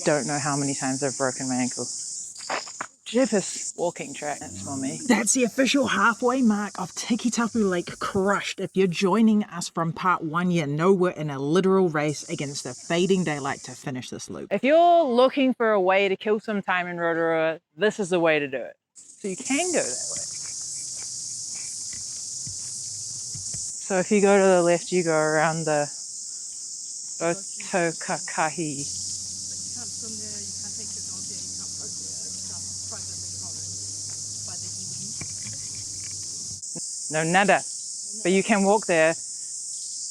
don't know how many times I've broken my ankle. Jeepers, walking track, that's for me. That's the official halfway mark of Tikitapu Lake crushed. If you're joining us from part 1, you know we're in a literal race against the fading daylight to finish this loop. If you're looking for a way to kill some time in Rotorua, this is the way to do it. So you can go that way. So if you go to the left, you go around the Rotorua. No, nada. But you can walk there,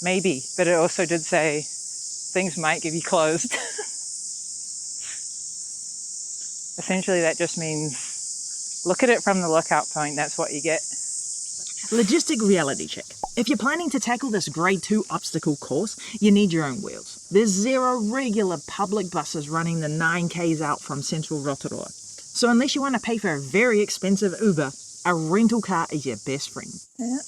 maybe. But it also did say things might be closed. Essentially, that just means look at it from the lookout point. That's what you get. Logistic reality check. If you're planning to tackle this grade 2 obstacle course, you need your own wheels. There's 0 regular public buses running the 9Ks out from central Rotorua. So unless you want to pay for a very expensive Uber, a rental car is your best friend. Yeah.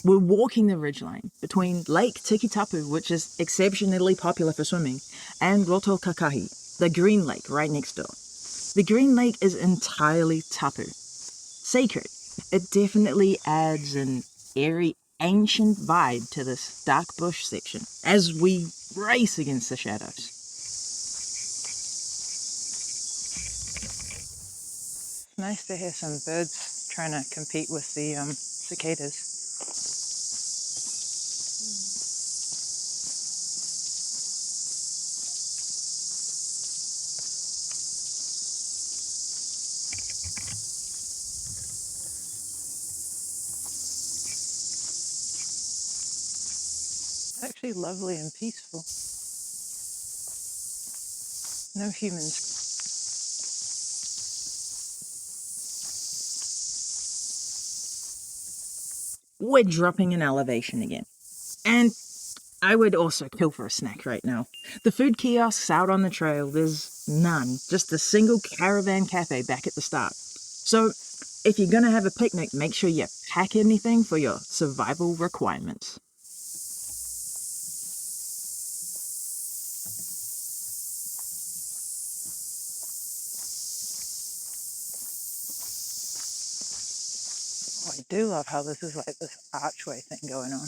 We're walking the Ridgeline between Lake Tikitapu, which is exceptionally popular for swimming, and Rotorua, the green lake right next door. The green lake is entirely tapu. Sacred. It definitely adds an airy, ancient vibe to this dark bush section as we race against the shadows. It's nice to hear some birds trying to compete with the cicadas. It's actually lovely and peaceful. No humans. We're dropping in elevation again. And I would also kill for a snack right now. The food kiosks out on the trail, there's none. Just a single caravan cafe back at the start. So if you're gonna have a picnic, make sure you pack anything for your survival requirements. Oh, I do love how this is like this archway thing going on.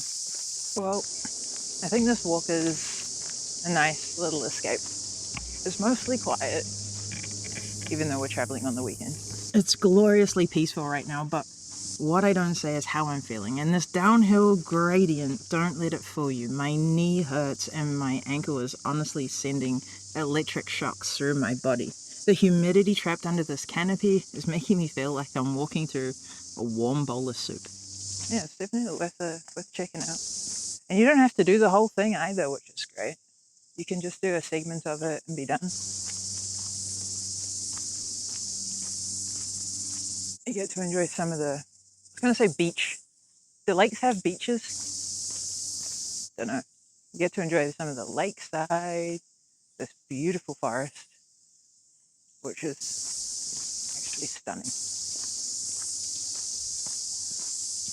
Well, I think this walk is a nice little escape. It's mostly quiet, even though we're traveling on the weekend. It's gloriously peaceful right now, but what I don't say is how I'm feeling. And this downhill gradient, don't let it fool you. My knee hurts and my ankle is honestly sending electric shocks through my body. The humidity trapped under this canopy is making me feel like I'm walking through a warm bowl of soup. Yeah, it's definitely worth checking out. And you don't have to do the whole thing either, which is great. You can just do a segment of it and be done. You get to enjoy some of the, I was going to say beach. Do lakes have beaches? Don't know. You get to enjoy some of the lakeside, this beautiful forest, which is actually stunning.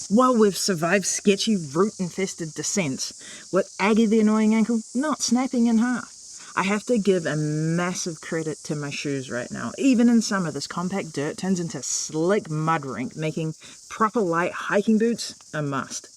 While we've survived sketchy root-infested descents, with Aggie the annoying ankle not snapping in half. I have to give a massive credit to my shoes right now. Even in summer, this compact dirt turns into slick mud rink, making proper light hiking boots a must.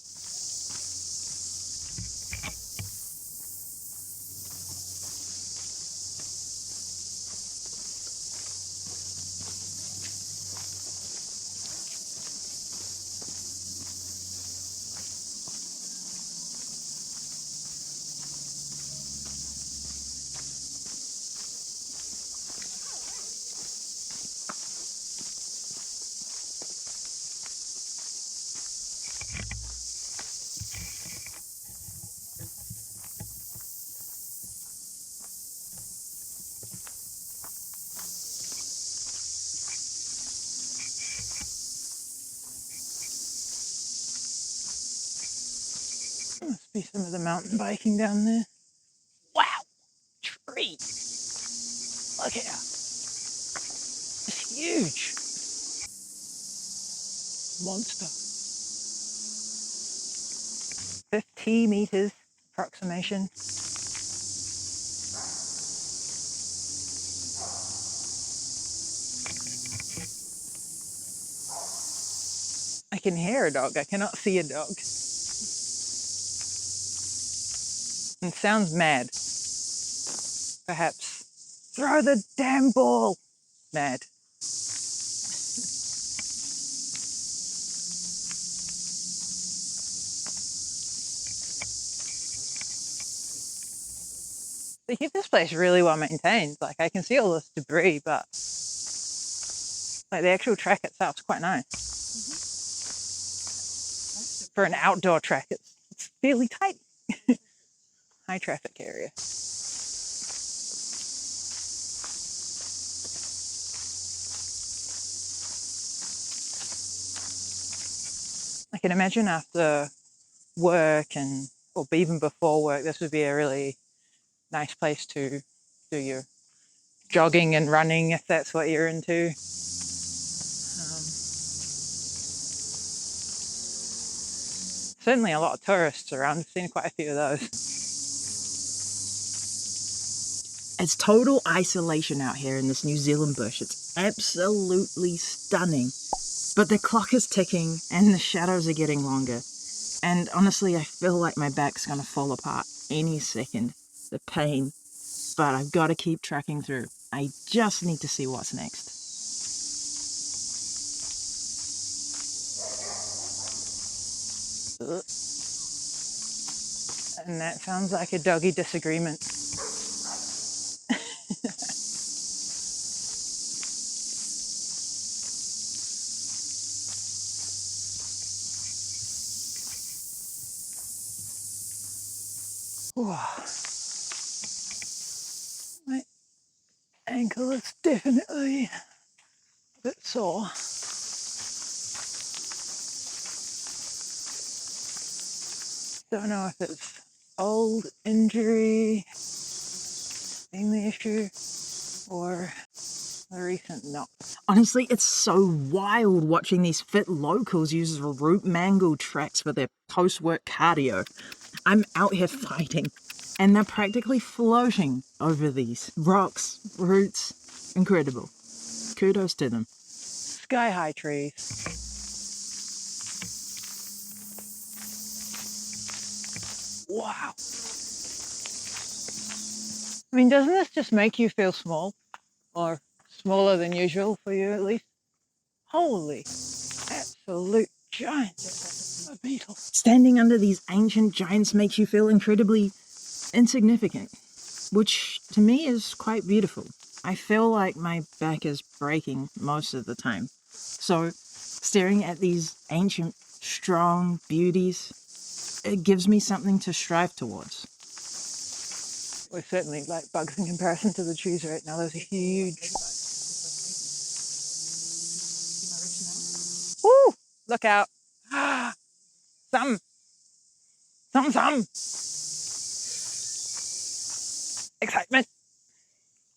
Must be some of the mountain biking down there. Wow, tree. Look at it. It's huge. Monster. 50 meters approximation. I can hear a dog. I cannot see a dog. And sounds mad. Perhaps. Throw the damn ball! Mad. They keep this place really well maintained. Like, I can see all this debris, but like the actual track itself is quite nice. For an outdoor track, it's fairly tight. High traffic area. I can imagine after work or even before work, this would be a really nice place to do your jogging and running if that's what you're into. Certainly a lot of tourists around. I've seen quite a few of those. It's total isolation out here in this New Zealand bush. It's absolutely stunning. But the clock is ticking and the shadows are getting longer. And honestly, I feel like my back's gonna fall apart any second. The pain. But I've got to keep tracking through. I just need to see what's next. And that sounds like a doggy disagreement. My ankle is definitely a bit sore. Don't know if it's old injury being the issue or a recent knock. Honestly, it's so wild watching these fit locals use root mangle tracks for their post-work cardio. I'm out here fighting, and they're practically floating over these rocks, roots. Incredible. Kudos to them. Sky-high trees. Wow. I mean, doesn't this just make you feel small? Or smaller than usual for you, at least? Holy, absolute giants of beetles. Standing under these ancient giants makes you feel incredibly insignificant, which to me is quite beautiful. I feel like my back is breaking most of the time. So staring at these ancient, strong beauties, it gives me something to strive towards. We're certainly like bugs in comparison to the trees right now. Those are huge. Woo! Look out. Some. Excitement.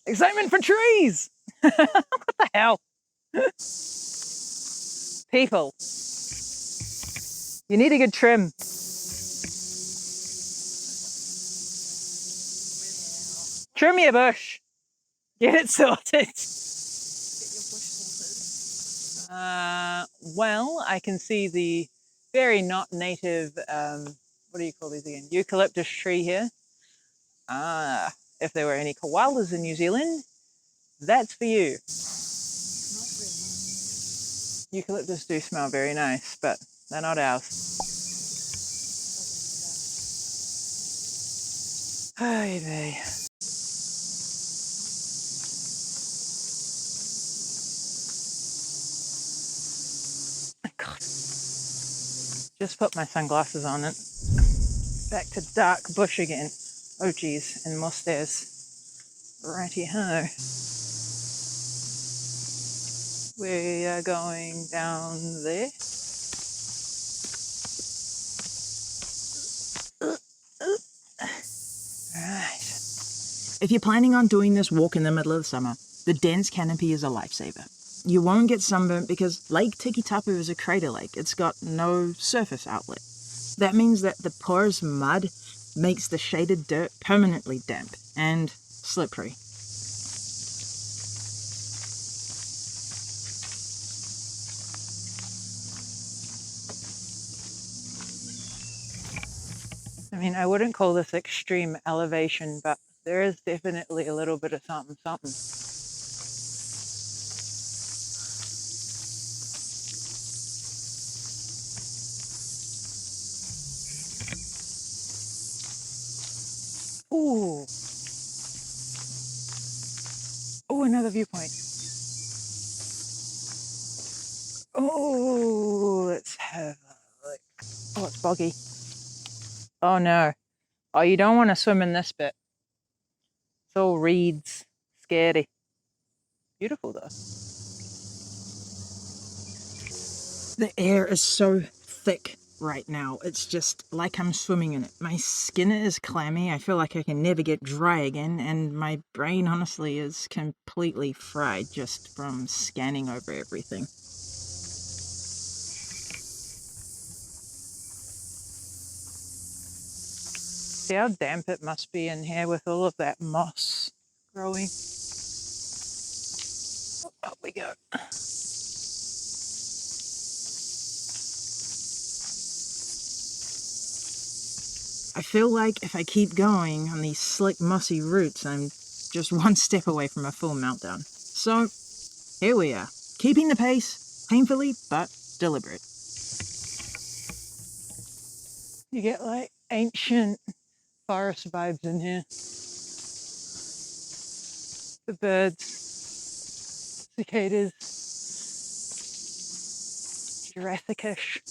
Excitement for trees. What the hell? People. You need a good trim. Trim your bush. Get it sorted. Well, I can see the very not native, what do you call these again? Eucalyptus tree here. If there were any koalas in New Zealand, that's for you. Eucalyptus do smell very nice, but they're not ours. Ay vey. God. Just put my sunglasses on and back to dark bush again. Oh geez, and more stairs. Righty-ho. We are going down there. Right. If you're planning on doing this walk in the middle of the summer, the dense canopy is a lifesaver. You won't get sunburnt because Lake Tikitapu is a crater lake. It's got no surface outlet. That means that the porous mud makes the shaded dirt permanently damp and slippery. I mean, I wouldn't call this extreme elevation, but there is definitely a little bit of something, something. Ooh. Oh, another viewpoint. Oh, let's have a look. Oh, it's boggy. Oh no. Oh, you don't want to swim in this bit. It's all reeds. Scary. Beautiful though. The air is so thick right now. It's just like I'm swimming in it. My skin is clammy. I feel like I can never get dry again, and my brain honestly is completely fried just from scanning over everything. See how damp it must be in here with all of that moss growing. Up we go. I feel like if I keep going on these slick, mossy roots, I'm just one step away from a full meltdown. So, here we are, keeping the pace, painfully but deliberate. You get like ancient forest vibes in here. The birds, cicadas, Jurassic-ish.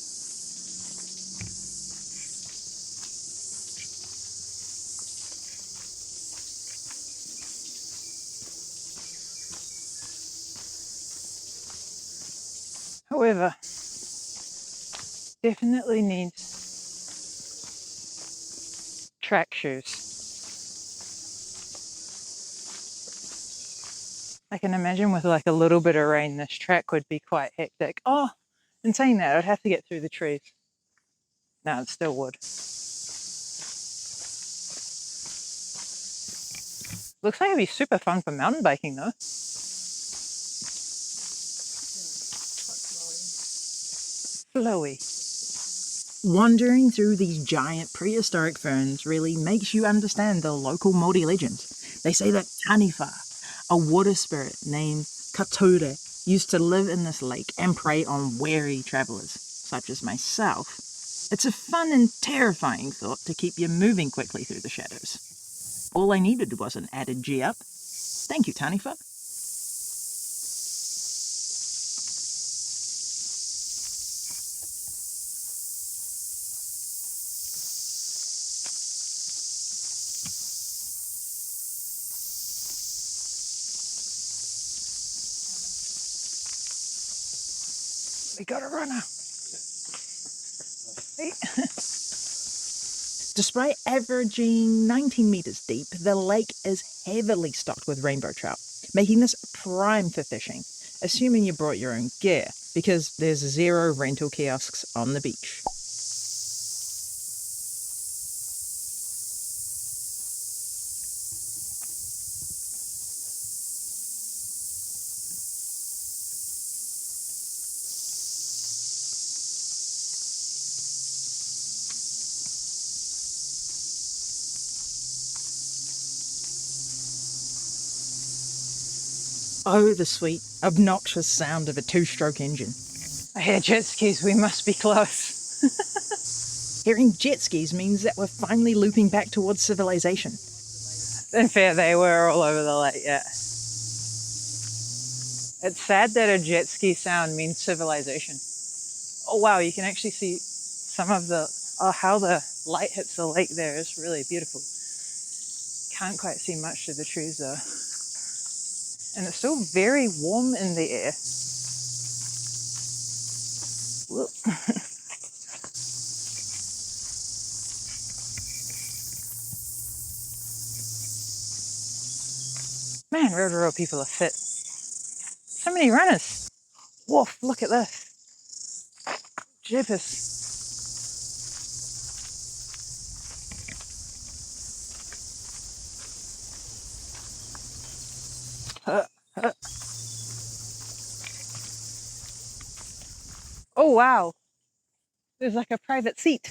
However, definitely needs track shoes. I can imagine with like a little bit of rain, this track would be quite hectic. Oh, in saying that, I'd have to get through the trees. No, it still would. Looks like it'd be super fun for mountain biking though. Flowy. Wandering through these giant prehistoric ferns really makes you understand the local Maori legends. They say that Taniwha, a water spirit named Kature, used to live in this lake and prey on wary travellers, such as myself. It's a fun and terrifying thought to keep you moving quickly through the shadows. All I needed was an added G up. Thank you, Taniwha. We got a runner. Hey. Despite averaging 19 metres deep, the lake is heavily stocked with rainbow trout, making this prime for fishing, assuming you brought your own gear, because there's 0 rental kiosks on the beach. Oh, the sweet, obnoxious sound of a 2-stroke engine. I hear jet skis, we must be close. Hearing jet skis means that we're finally looping back towards civilization. In fair, they were all over the lake, yeah. It's sad that a jet ski sound means civilization. Oh wow, you can actually see some of the, how the light hits the lake there is really beautiful. Can't quite see much through the trees though. And it's still very warm in the air. Man, Rotorua people are fit. So many runners. Woof, look at this. Jeepers. Oh wow, there's like a private seat.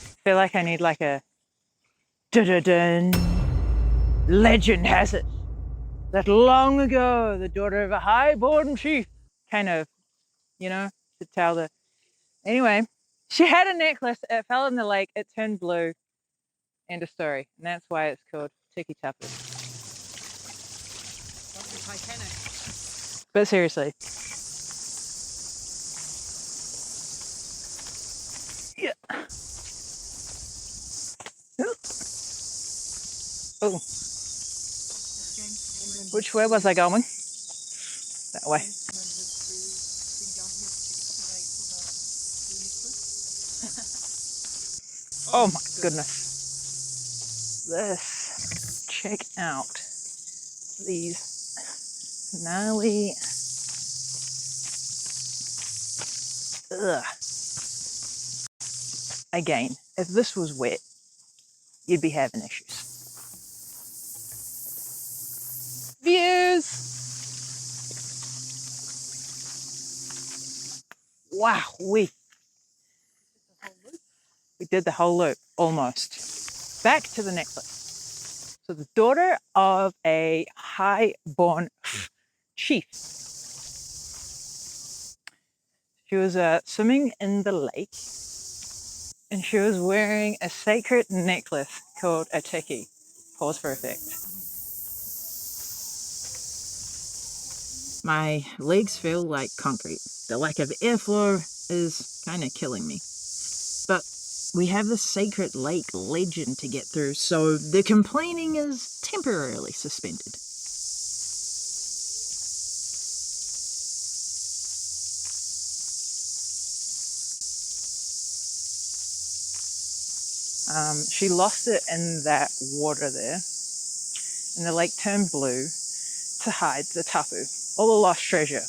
I feel like I need like a dun-dun-dun. Legend has it that long ago the daughter of a high-born chief, kind of, you know, to tell the... Anyway, she had a necklace, it fell in the lake, it turned blue, end of story. And that's why it's called Tikitapu. Like the Titanic. But seriously. Yeah. Oh. Which way was I going? That way. Oh my goodness. This. Check out these gnarly. Ugh. Again, if this was wet, you'd be having issues. Views! Wow, we did the whole loop, almost. Back to the necklace. So the daughter of a high-born chief. She was swimming in the lake and she was wearing a sacred necklace called a tiki. Pause for effect. My legs feel like concrete. The lack of airflow is kind of killing me. But we have the sacred lake legend to get through, so the complaining is temporarily suspended. She lost it in that water there, and the lake turned blue to hide the tapu, or the lost treasure.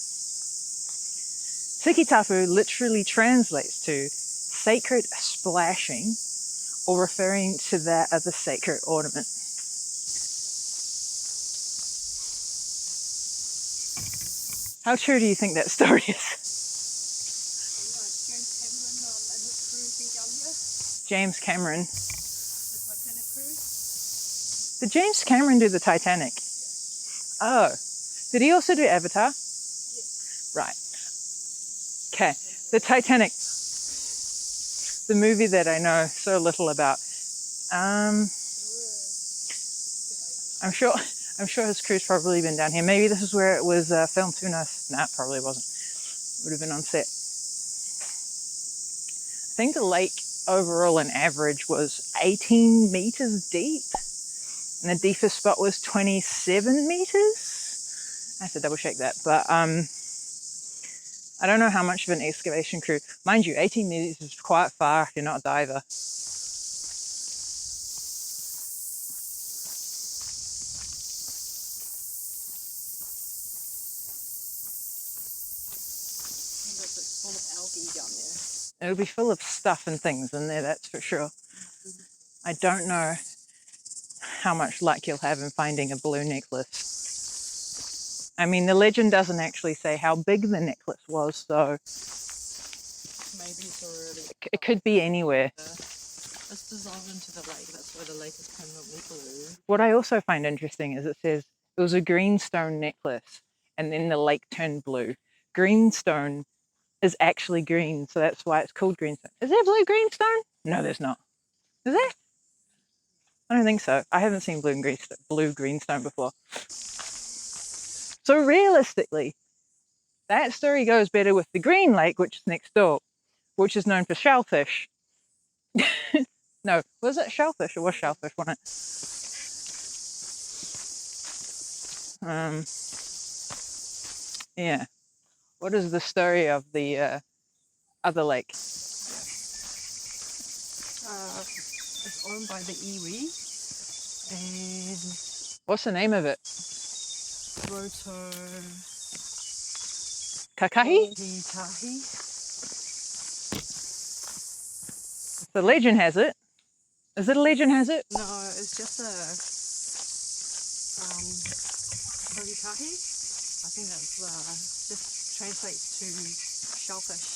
Tikitapu literally translates to sacred splashing, or referring to that as a sacred ornament. How true do you think that story is? James Cameron. Did James Cameron do the Titanic? Oh, did he also do Avatar? Right. Okay, the Titanic, the movie that I know so little about. I'm sure his crew's probably been down here. Maybe this is where it was filmed. Who knows? Nah, it probably wasn't. It would have been on set. I think the lake overall in average was 18 meters deep, and the deepest spot was 27 meters. I have to double check that, but I don't know how much of an excavation crew. Mind you, 18 meters is quite far if you're not a diver. It'll be full of stuff and things in there, that's for sure. I don't know how much luck you'll have in finding a blue necklace. I mean, the legend doesn't actually say how big the necklace was, so Maybe it's already... it could be anywhere. It's dissolved into the lake, that's why the lake is permanently blue. What I also find interesting is it says it was a greenstone necklace and then the lake turned blue. Greenstone is actually green, so that's why it's called greenstone. Is there blue greenstone? No, there's not. Is there? I don't think so. I haven't seen blue greenstone before. So realistically, that story goes better with the Green Lake, which is next door, which is known for shellfish. No, was it shellfish or was shellfish, wasn't it? Yeah. What is the story of the other lake? It's owned by the iwi, and What's the name of it? Kakahi? Rotorua. The legend has it. Is it a legend has it? No, it's just a Rotorua. I think that's just translates to shellfish.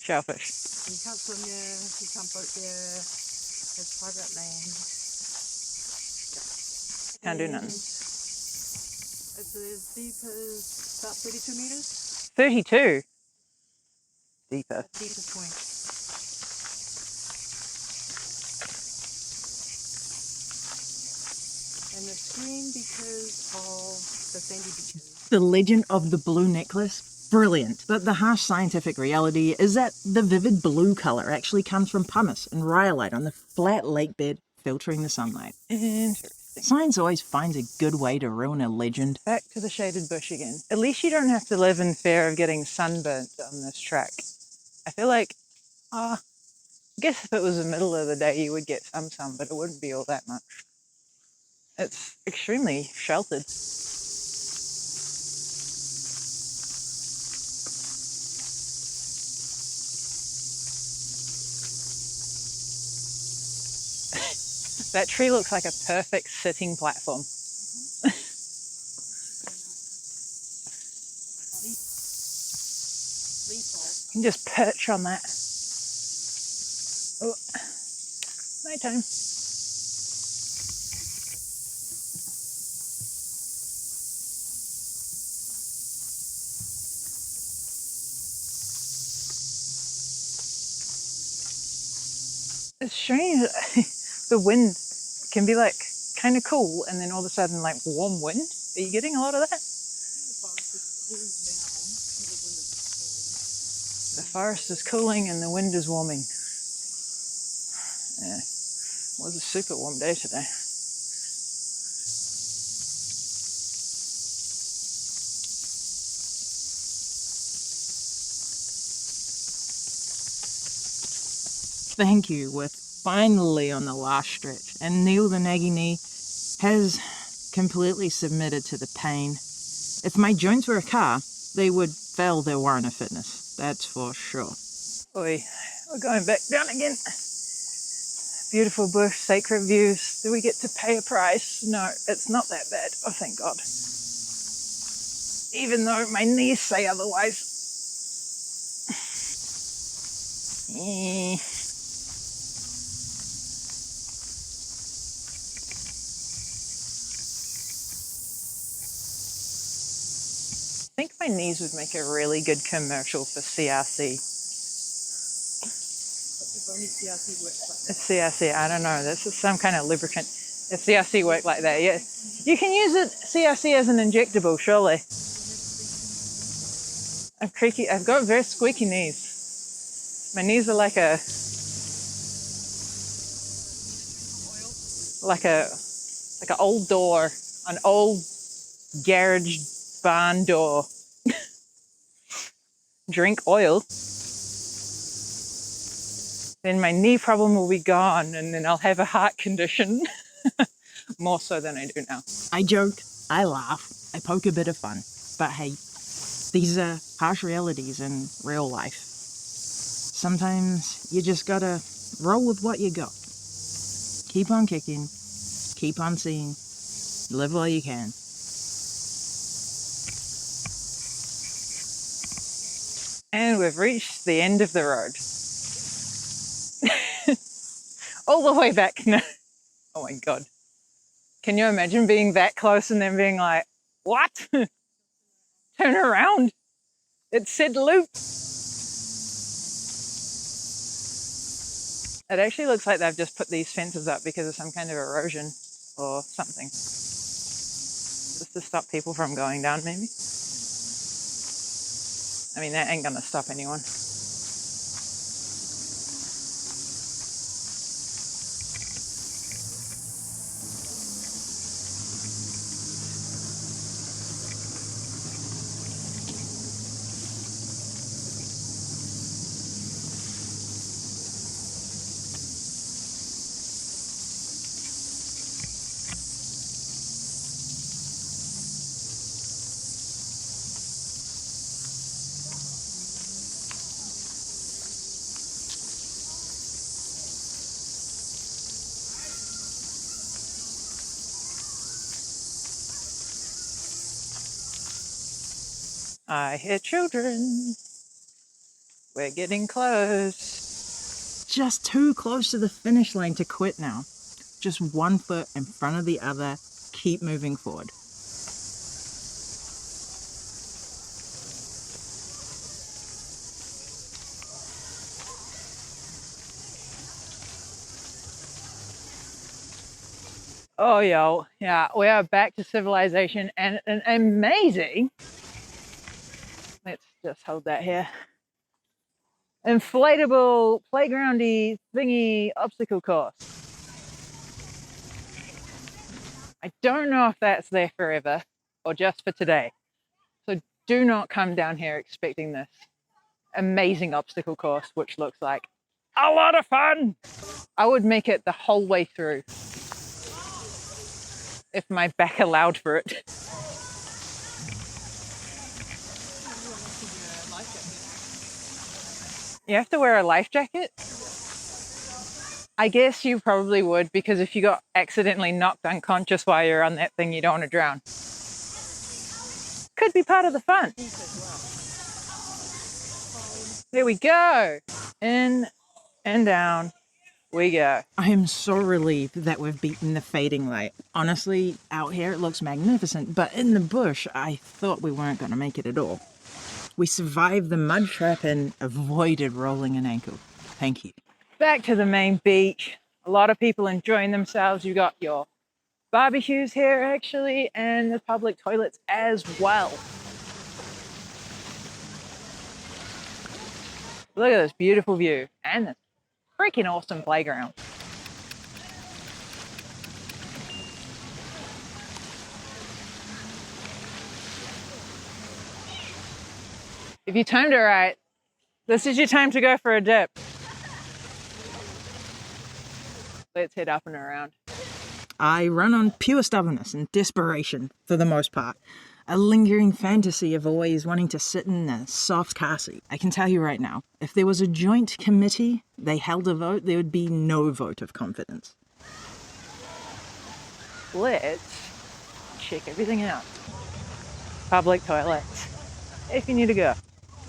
Shellfish. You can't swim there, you can't boat there, it's private land. Can't do nothing. It's as deep as about 32 meters. 32? Deeper. Deepest point. And it's green because of the sandy beaches. The legend of the blue necklace? Brilliant. But the harsh scientific reality is that the vivid blue colour actually comes from pumice and rhyolite on the flat lake bed, filtering the sunlight. Interesting. Science always finds a good way to ruin a legend. Back to the shaded bush again. At least you don't have to live in fear of getting sunburnt on this track. I feel like, I guess if it was the middle of the day you would get some sun, but it wouldn't be all that much. It's extremely sheltered. That tree looks like a perfect sitting platform. You can just perch on that. Oh, nighttime. It's strange. The wind can be like kind of cool and then all of a sudden like warm wind. Are you getting a lot of that? The forest is cooling and the wind is warming. Yeah, it was a super warm day today. Thank you, we're finally on the last stretch, and Neil the Naggy Knee has completely submitted to the pain. If my joints were a car, they would fail their warrant of fitness, that's for sure. Oi, we're going back down again. Beautiful bush, sacred views. Do we get to pay a price? No, it's not that bad. Oh, thank God. Even though my knees say otherwise. I think my knees would make a really good commercial for CRC. It's CRC, I don't know. This is some kind of lubricant. If CRC work like that, yeah. You can use it, CRC, as an injectable, surely. I've got very squeaky knees. My knees are like a old door, an old garage barn door. Drink oil. Then my knee problem will be gone and then I'll have a heart condition. More so than I do now. I joke, I laugh, I poke a bit of fun. But hey, these are harsh realities in real life. Sometimes you just gotta roll with what you got. Keep on kicking, keep on seeing, live while you can. And we've reached the end of the road. All the way back now. Oh my God. Can you imagine being that close and then being like, what? Turn around. It said loop. It actually looks like they've just put these fences up because of some kind of erosion or something. Just to stop people from going down, maybe. I mean, that ain't gonna stop anyone. I hear children. We're getting close. Just too close to the finish line to quit now. Just 1 foot in front of the other. Keep moving forward. Oh, yo, yeah, we are back to Civilization and an amazing, let's just hold that here, inflatable, playgroundy, thingy obstacle course. I don't know if that's there forever or just for today. So do not come down here expecting this amazing obstacle course, which looks like a lot of fun. I would make it the whole way through if my back allowed for it. You have to wear a life jacket? I guess you probably would, because if you got accidentally knocked unconscious while you're on that thing, you don't want to drown. Could be part of the fun. There we go. In and down we go. I am so relieved that we've beaten the fading light. Honestly, out here it looks magnificent, but in the bush, I thought we weren't going to make it at all. We survived the mud trap and avoided rolling an ankle. Thank you. Back to the main beach. A lot of people enjoying themselves. You got your barbecues here actually, and the public toilets as well. Look at this beautiful view and this freaking awesome playground. If you timed it right, this is your time to go for a dip. Let's head up and around. I run on pure stubbornness and desperation for the most part. A lingering fantasy of always wanting to sit in a soft car seat. I can tell you right now, if there was a joint committee, they held a vote, there would be no vote of confidence. Let's check everything out. Public toilets, if you need to go.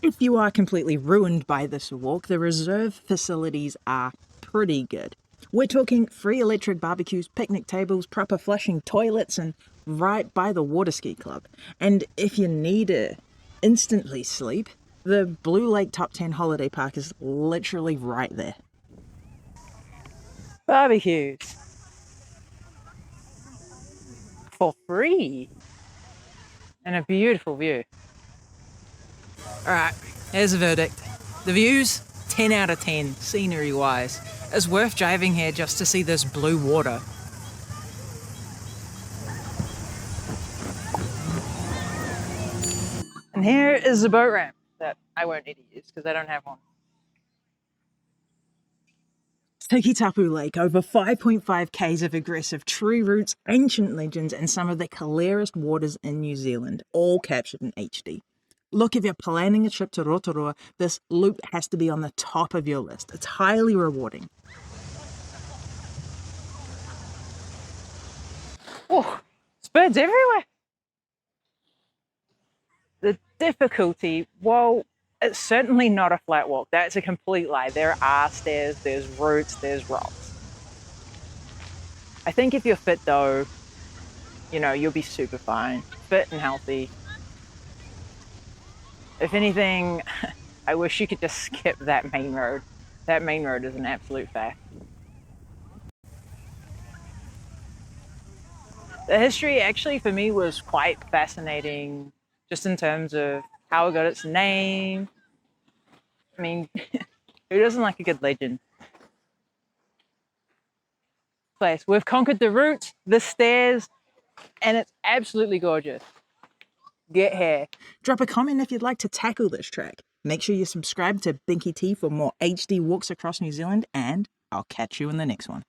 If you are completely ruined by this walk, the reserve facilities are pretty good. We're talking free electric barbecues, picnic tables, proper flushing toilets, and right by the water ski club. And if you need to instantly sleep, the Blue Lake Top 10 Holiday Park is literally right there. Barbecues. For free. And a beautiful view. Alright, here's the verdict. The views, 10 out of 10, scenery-wise. It's worth driving here just to see this blue water. And here is the boat ramp that I won't need to use because I don't have one. Tikitapu Lake, over 5.5 k's of aggressive tree roots, ancient legends, and some of the clearest waters in New Zealand, all captured in HD. Look, if you're planning a trip to Rotorua, this loop has to be on the top of your list. It's highly rewarding. Oh, there's birds everywhere. The difficulty, well, it's certainly not a flat walk. That's a complete lie. There are stairs, there's roots, there's rocks. I think if you're fit though, you know, you'll be super fine, fit and healthy. If anything, I wish you could just skip that main road. That main road is an absolute fact. The history actually for me was quite fascinating, just in terms of how it got its name. I mean, who doesn't like a good legend? Place. We've conquered the route, the stairs, and it's absolutely gorgeous. Get here. Drop a comment if you'd like to tackle this track. Make sure you subscribe to BinkyT for more HD walks across New Zealand, and I'll catch you in the next one.